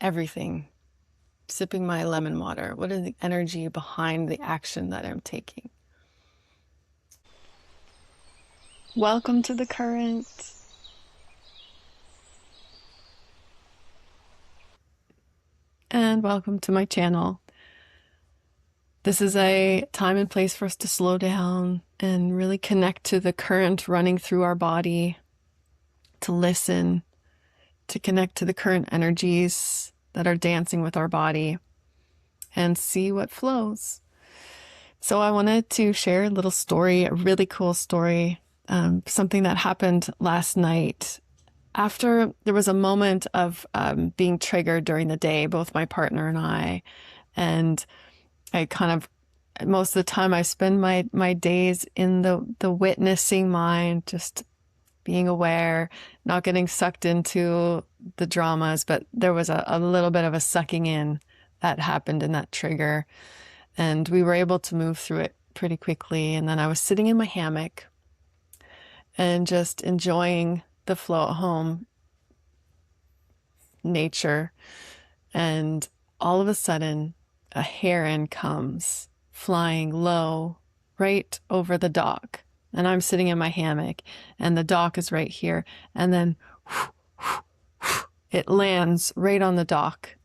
everything. Sipping my lemon water. What is the energy behind the action that I'm taking? Welcome to the current. And welcome to my channel. This is a time and place for us to slow down and really connect to the current running through our body, to listen, to connect to the current energies that are dancing with our body and see what flows. So I wanted to share a little story, a really cool story, something that happened last night. After there was a moment of being triggered during the day, both my partner and I kind of, most of the time I spend my days in the witnessing mind, just being aware, not getting sucked into the dramas, but there was a little bit of a sucking in that happened in that trigger. And we were able to move through it pretty quickly. And then I was sitting in my hammock and just enjoying the flow at home, nature. And all of a sudden, a heron comes flying low right over the dock. And I'm sitting in my hammock and the dock is right here. And then it lands right on the dock.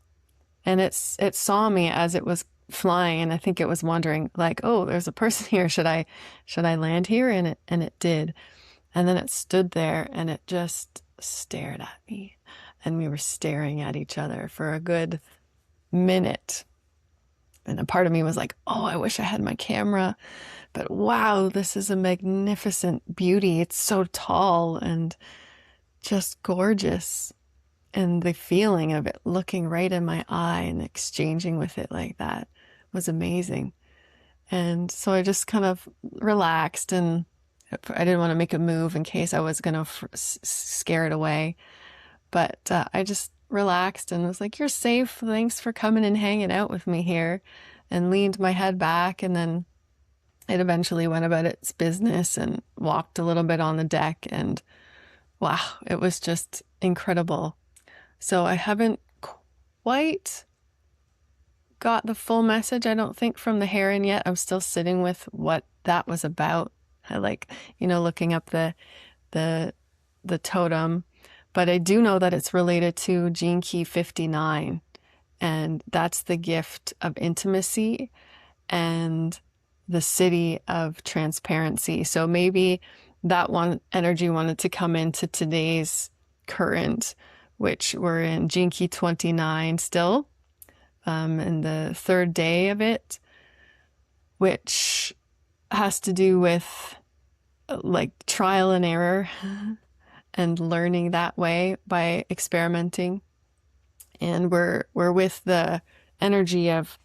And it saw me as it was flying, and I think it was wondering, like, oh, there's a person here. Should I land here? And it did. And then it stood there and it just stared at me. And we were staring at each other for a good minute. And a part of me was like, oh, I wish I had my camera. But wow, this is a magnificent beauty. It's so tall and just gorgeous. And the feeling of it looking right in my eye and exchanging with it like that was amazing. And so I just kind of relaxed, and I didn't want to make a move in case I was going to scare it away. But I just relaxed and was like, you're safe. Thanks for coming and hanging out with me here. And leaned my head back, and then it eventually went about its business and walked a little bit on the deck. And wow, it was just incredible. So I haven't quite got the full message, I don't think, from the heron yet. I'm still sitting with what that was about. I like, looking up the totem, but I do know that it's related to Gene Key 59, and that's the gift of intimacy and the city of transparency. So maybe that one energy wanted to come into today's current, which we're in Gene Key 29 still, in the third day of it, which has to do with like trial and error and learning that way by experimenting. And we're with the energy of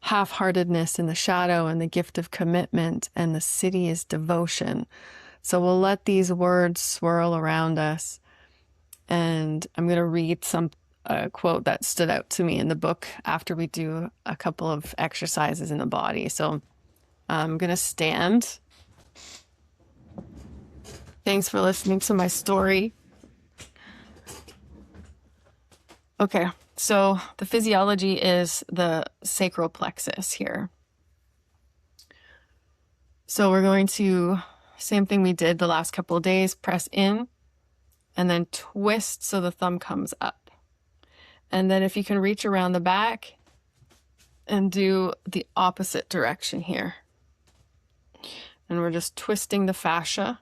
half-heartedness in the shadow and the gift of commitment, and the city is devotion. So we'll let these words swirl around us. And I'm going to read a quote that stood out to me in the book after we do a couple of exercises in the body. So I'm going to stand. Thanks for listening to my story. Okay, so the physiology is the sacral plexus here. So we're going to, same thing we did the last couple of days, press in and then twist so the thumb comes up. And then if you can reach around the back and do the opposite direction here. And we're just twisting the fascia.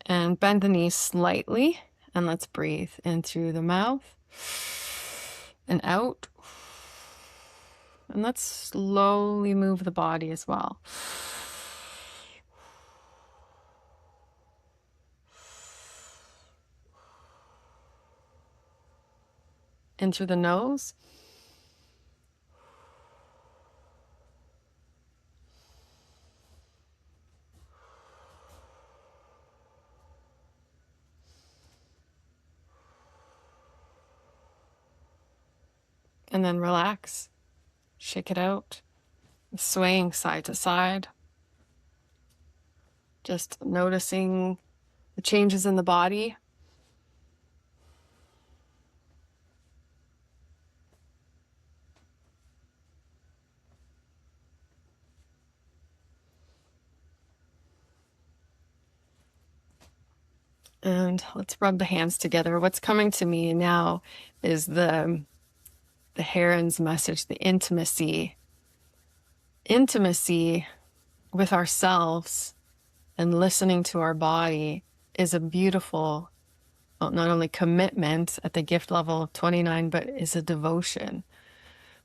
And bend the knees slightly. And let's breathe in through the mouth and out. And let's slowly move the body as well. In through the nose. And then relax. Shake it out. Swaying side to side. Just noticing the changes in the body. And let's rub the hands together. What's coming to me now is the heron's message, the intimacy. Intimacy with ourselves and listening to our body is a beautiful, well, not only commitment at the gift level of 29, but is a devotion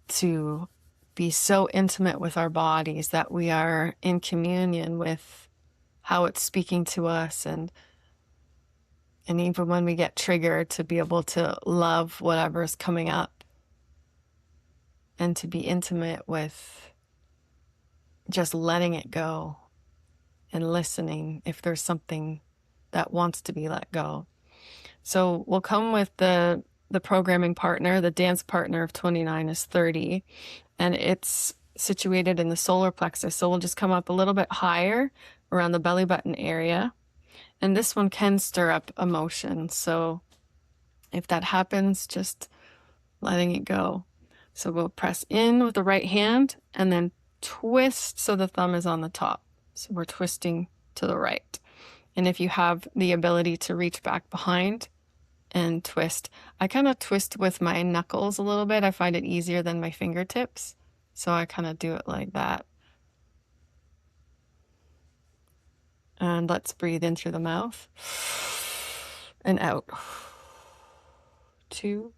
to be so intimate with our bodies that we are in communion with how it's speaking to us, and even when we get triggered, to be able to love whatever's coming up and to be intimate with just letting it go and listening if there's something that wants to be let go. So we'll come with the programming partner. The dance partner of 29 is 30, and it's situated in the solar plexus. So we'll just come up a little bit higher around the belly button area. And this one can stir up emotion. So if that happens, just letting it go. So we'll press in with the right hand and then twist so the thumb is on the top. So we're twisting to the right. And if you have the ability to reach back behind and twist, I kind of twist with my knuckles a little bit. I find it easier than my fingertips. So I kind of do it like that. And let's breathe in through the mouth and out. 2,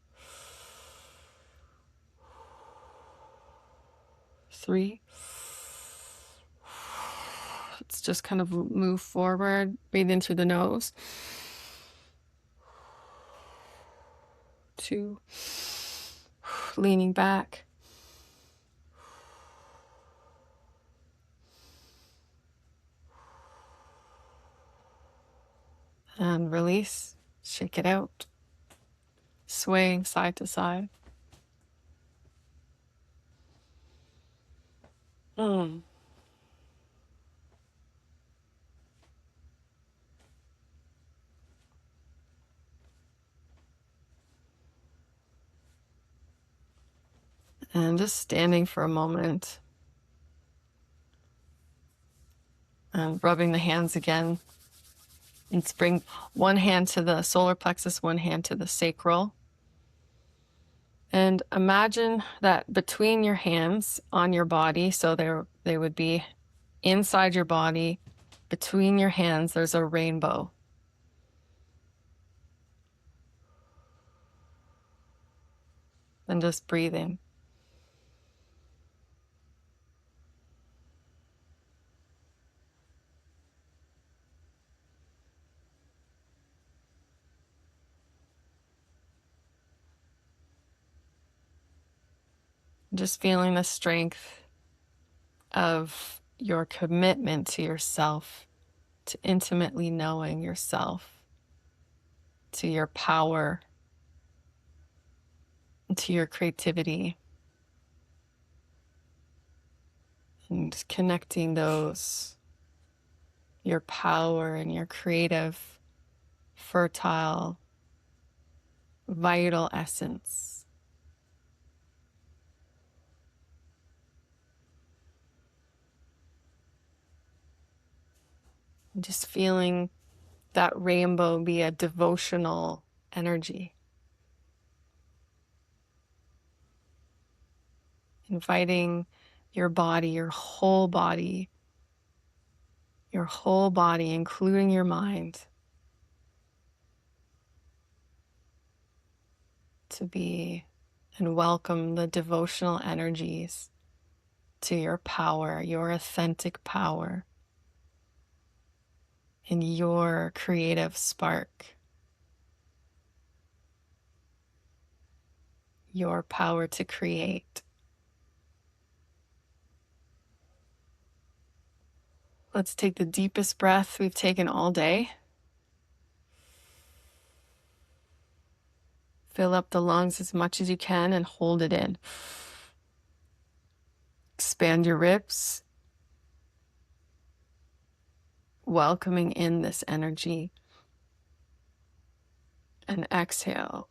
3. Let's just kind of move forward. Breathe in through the nose. 2. Leaning back. And release. Shake it out. Swaying side to side. And just standing for a moment and rubbing the hands again. Let's bring one hand to the solar plexus, one hand to the sacral. And imagine that between your hands on your body, so they would be inside your body, between your hands, there's a rainbow. And just breathing. Just feeling the strength of your commitment to yourself, to intimately knowing yourself, to your power, to your creativity, and connecting those, your power and your creative, fertile, vital essence. Just feeling that rainbow be a devotional energy. Inviting your body, your whole body, including your mind, to be and welcome the devotional energies to your power, your authentic power, in your creative spark, your power to create. Let's take the deepest breath we've taken all day. Fill up the lungs as much as you can and hold it in. Expand your ribs, welcoming in this energy. And exhale.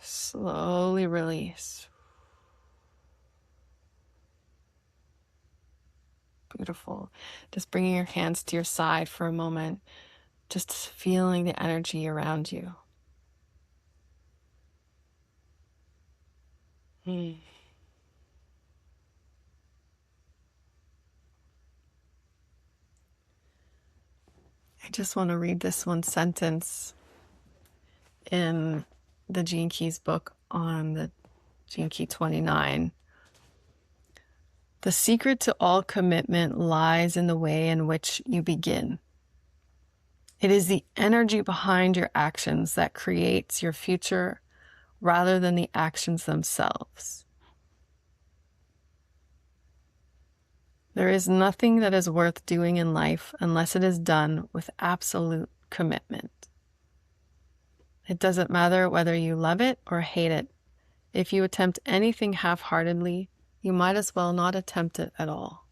Slowly release. Beautiful. Just bringing your hands to your side for a moment. just feeling the energy around you. I just want to read this one sentence in the Gene Keys book on the Gene Key 29. The secret to all commitment lies in the way in which you begin. It is the energy behind your actions that creates your future rather than the actions themselves. There is nothing that is worth doing in life unless it is done with absolute commitment. It doesn't matter whether you love it or hate it. If you attempt anything half-heartedly, you might as well not attempt it at all.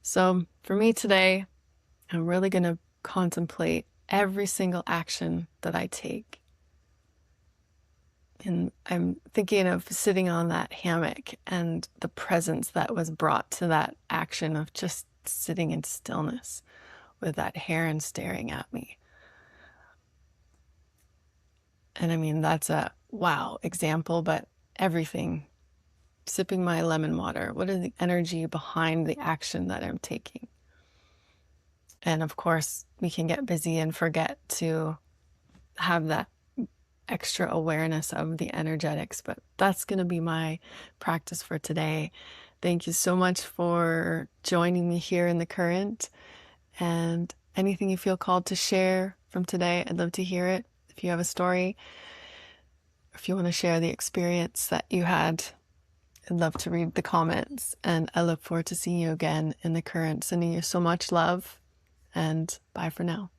So for me today, I'm really going to contemplate every single action that I take. And I'm thinking of sitting on that hammock and the presence that was brought to that action of just sitting in stillness with that heron staring at me. And I mean, that's a wow example, but everything. Sipping my lemon water. What is the energy behind the action that I'm taking? And of course, we can get busy and forget to have that extra awareness of the energetics, but that's going to be my practice for today. Thank you so much for joining me here in the current, and anything you feel called to share from today, I'd love to hear it. If you have a story, if you want to share the experience that you had, I'd love to read the comments, and I look forward to seeing you again in the current. Sending you so much love, and bye for now.